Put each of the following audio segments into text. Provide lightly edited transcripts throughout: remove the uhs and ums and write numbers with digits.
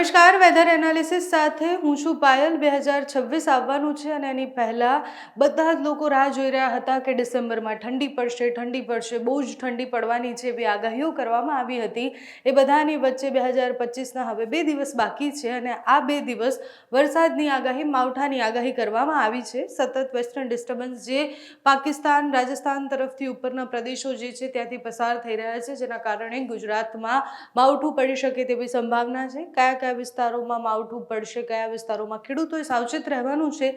નમસ્કાર, weather analysis સાથે હું છું પાયલ। 2026 આવવાનું છે અને એની પહેલાં બધા જ લોકો રાહ જોઈ રહ્યા હતા કે ડિસેમ્બરમાં ઠંડી પડશે, બહુ જ ઠંડી પડવાની છે એવી આગાહીઓ કરવામાં આવી હતી। એ બધાની વચ્ચે 2025ના હવે 2 દિવસ બાકી છે અને આ 2 દિવસ વરસાદની આગાહી, માવઠાની આગાહી કરવામાં આવી છે। સતત વેસ્ટર્ન ડિસ્ટર્બન્સ જે પાકિસ્તાન, રાજસ્થાન તરફથી ઉપરના પ્રદેશો જે છે ત્યાંથી પસાર થઈ રહ્યા છે, જેના કારણે ગુજરાતમાં માવઠું પડી શકે તેવી સંભાવના છે। કયા વિસ્તારોમાં માવઠું પડશે, કયા વિસ્તારોમાં ખેડૂતોએ સાવચેત રહેવાનું છે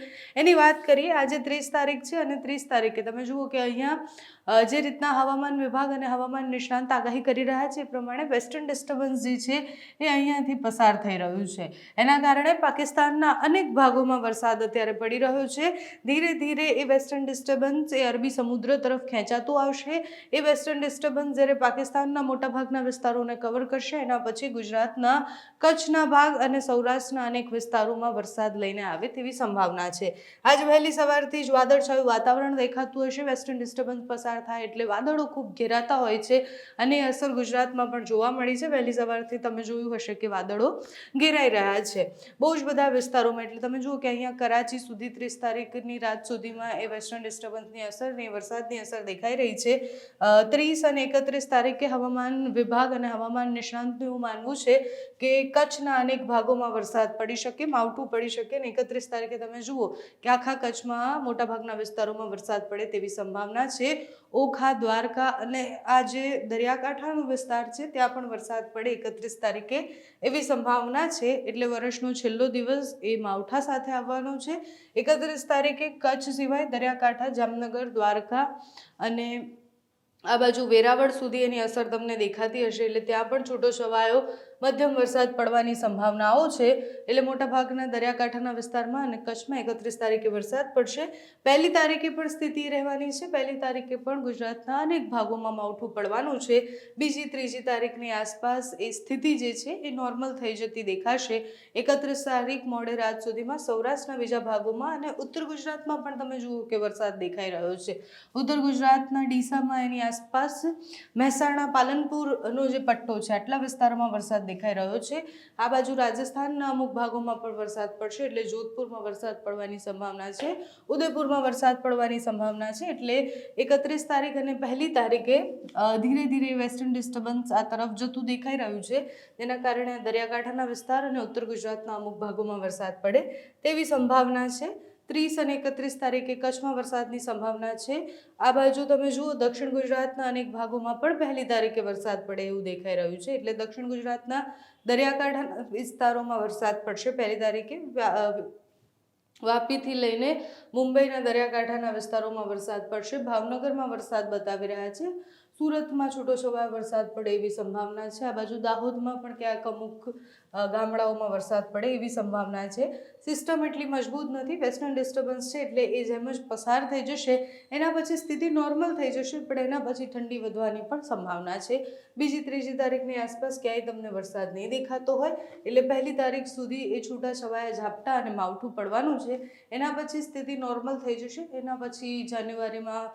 એની વાત કરીએ। આજે 30 તારીખ છે અને 30 તારીખે તમે જુઓ કે અહીંયા જે રીતના હવામાન વિભાગ અને હવામાન નિષ્ણાંત આગાહી કરી રહ્યા છે એ પ્રમાણે વેસ્ટર્ન ડિસ્ટર્બન્સ જે છે એ અહીંયાથી પસાર થઈ રહ્યું છે। એના કારણે પાકિસ્તાનના અનેક ભાગોમાં વરસાદ અત્યારે પડી રહ્યો છે। ધીરે ધીરે એ વેસ્ટર્ન ડિસ્ટર્બન્સ એ અરબી સમુદ્ર તરફ ખેંચાતું આવશે। એ વેસ્ટર્ન ડિસ્ટર્બન્સ જ્યારે પાકિસ્તાનના મોટાભાગના વિસ્તારોને કવર કરશે એના પછી ગુજરાતના કચ્છના ભાગ અને સૌરાષ્ટ્રના અનેક વિસ્તારોમાં વરસાદ લઈને આવે તેવી સંભાવના છે। આજ વહેલી સવારથી જ વાદળછાયું વાતાવરણ દેખાતું હશે। વેસ્ટર્ન ડિસ્ટર્બન્સ પસાર થાય એટલે વાદળો ખૂબ ઘેરાતા હોય છે અને અસર ગુજરાતમાં પણ જોવા મળી છે। વહેલી સવારથી તમે જોયું હશે કે વાદળો ઘેરાઈ રહ્યા છે બહુ જ બધા વિસ્તારોમાં। એટલે તમે જુઓ કે અહીંયા કરાચી સુધી 30 તારીખની રાત સુધીમાં એ વેસ્ટર્ન ડિસ્ટર્બન્સની અસરની વરસાદની અસર દેખાઈ રહી છે। 30 અને 31 તારીખે હવામાન વિભાગ અને હવામાન નિષ્ણાંતનું એવું માનવું છે કે કચ્છના અનેક ભાગોમાં વરસાદ પડી શકે, માવઠું પડી શકે અને 31 તારીખે તમે જુઓ કે આખા કચ્છમાં મોટાભાગના વિસ્તારોમાં વરસાદ પડે તેવી સંભાવના છે। ઓખા, દ્વારકા અને આ જે દરિયાકાંઠાનો વિસ્તાર છે ત્યાં પણ વરસાદ પડે 31 તારીખે એવી સંભાવના છે। એટલે વર્ષનો છેલ્લો દિવસ એ માવઠા સાથે આવવાનો છે। 31 તારીખે કચ્છ સિવાય દરિયાકાંઠા, જામનગર, દ્વારકા અને આ બાજુ વેરાવળ સુધી એની અસર તમને દેખાતી હશે। એટલે ત્યાં પણ છૂટો છવાયો મધ્યમ વરસાદ પડવાની સંભાવનાઓ છે। એટલે મોટાભાગના દરિયાકાંઠાના વિસ્તારમાં અને કચ્છમાં 31 તારીખે વરસાદ પડશે। 1લી તારીખે પણ સ્થિતિ રહેવાની છે। 1લી તારીખે પણ ગુજરાતના અનેક ભાગોમાં માવઠું પડવાનું છે। 2જી, 3જી તારીખની આસપાસ એ સ્થિતિ જે છે એ નોર્મલ થઈ જતી દેખાશે। 31 તારીખ મોડે રાત સુધીમાં સૌરાષ્ટ્રના બીજા ભાગોમાં અને ઉત્તર ગુજરાતમાં પણ તમે જુઓ કે વરસાદ દેખાઈ રહ્યો છે। ઉત્તર ગુજરાતના ડીસામાં એની આસપાસ મહેસાણા, પાલનપુરનો જે પટ્ટો છે આટલા વિસ્તારમાં વરસાદ દેખાઈ રહ્યો છે। આ બાજુ રાજસ્થાનના અમુક ભાગોમાં પણ વરસાદ પડશે। એટલે જોધપુરમાં વરસાદ પડવાની સંભાવના છે, ઉદયપુરમાં વરસાદ પડવાની સંભાવના છે। એટલે 31 તારીખ અને 1લી તારીખે ધીરે ધીરે વેસ્ટર્ન ડિસ્ટર્બન્સ આ તરફ જતું દેખાઈ રહ્યું છે, જેના કારણે દરિયાકાંઠાના વિસ્તાર અને ઉત્તર ગુજરાતના અમુક ભાગોમાં વરસાદ પડે તેવી સંભાવના છે। 30 અને 31 તારીખે કચ્છમાં વરસાદની સંભાવના છે। આ બાજુ તમે જુઓ દક્ષિણ ગુજરાતના અનેક ભાગોમાં પણ 1લી તારીખે વરસાદ પડે એવું દેખાઈ રહ્યું છે। એટલે દક્ષિણ ગુજરાતના દરિયાકાંઠાના વિસ્તારોમાં વરસાદ પડશે 1લી તારીખે। વાપીથી લઈને મુંબઈના દરિયાકાંઠાના વિસ્તારોમાં વરસાદ પડશે। ભાવનગરમાં વરસાદ બતાવી રહ્યા છે। સુરતમાં છૂટો છવાયો વરસાદ પડે એવી સંભાવના છે। આ બાજુ દાહોદમાં પણ ક્યાંક અમુક ગામડાઓમાં વરસાદ પડે એવી સંભાવના છે। સિસ્ટમ એટલી મજબૂત નથી, વેસ્ટર્ન ડિસ્ટર્બન્સ છે એટલે એ જેમ જ પસાર થઈ જશે એના પછી સ્થિતિ નોર્મલ થઈ જશે, પણ એના પછી ઠંડી વધવાની પણ સંભાવના છે। 2જી, 3જી તારીખની આસપાસ ક્યાંય તમને વરસાદ નહીં દેખાતો હોય એટલે 1લી તારીખ સુધી એ છૂટા છવાયા ઝાપટા અને માવઠું પડવાનું છે। એના પછી સ્થિતિ નોર્મલ થઈ જશે। એના પછી જાન્યુઆરીમાં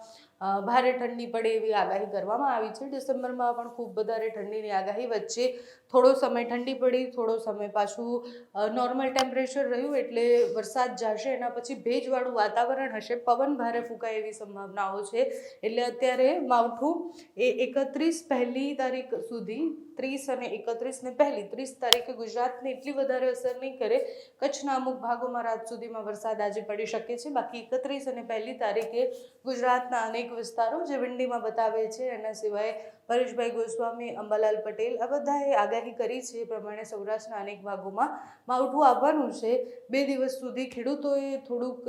ભારે ઠંડી પડે એવી આગાહી કરવામાં આવી છે। ડિસેમ્બરમાં પણ ખૂબ વધારે ઠંડીની આગાહી વચ્ચે થોડો સમય ઠંડી પડી, થોડો સમય પાછું નોર્મલ ટેમ્પરેચર રહ્યું એટલે વરસાદ જશે। એના પછી ભેજવાળું વાતાવરણ હશે, પવન ભારે ફૂંકાય એવી સંભાવનાઓ છે। એટલે અત્યારે માવઠું એ 31 1લી તારીખ સુધી, 30 અને 31 ને 1લી 30 તારીખે ગુજરાતને એટલી વધારે અસર નહીં કરે। કચ્છના અમુક ભાગોમાં રાત સુધીમાં વરસાદ આજે પડી શકે છે। બાકી 31 અને 1લી તારીખે ગુજરાતના અનેક વિસ્તારો જે વિંડીમાં બતાવે છે, એના સિવાય પરેશભાઈ ગોસ્વામી, અંબાલાલ પટેલ આ બધાએ આગાહી કરી છે એ પ્રમાણે સૌરાષ્ટ્રના અનેક ભાગોમાં માવઠું આવવાનું છે। 2 દિવસ સુધી ખેડૂતોએ થોડુંક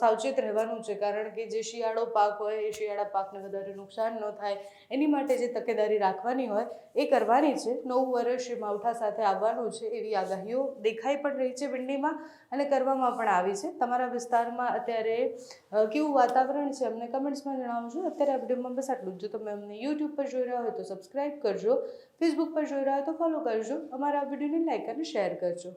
સાવચેત રહેવાનું છે, કારણ કે જે શિયાળો પાક હોય એ શિયાળા પાકને વધારે નુકસાન ન થાય એની માટે જે તકેદારી રાખવાની હોય એ કરવાની છે। નવું વર્ષ એ માવઠા સાથે આવવાનું છે એવી આગાહીઓ દેખાઈ પણ રહી છે વિંડીમાં અને કરવામાં પણ આવી છે। તમારા વિસ્તારમાં અત્યારે કેવું વાતાવરણ છે અમને કમેન્ટ્સમાં જણાવજો। અત્યારે આ વિડીયોમાં બસ આટલું જ। જો તમે અમને યુટ્યુબ પર જોઈ રહ્યા હોય તો સબસ્ક્રાઈબ કરજો, ફેસબુક પર જોઈ રહ્યા હોય તો ફોલો કરજો, અમારા વિડીયોને લાઈક અને શેર કરજો।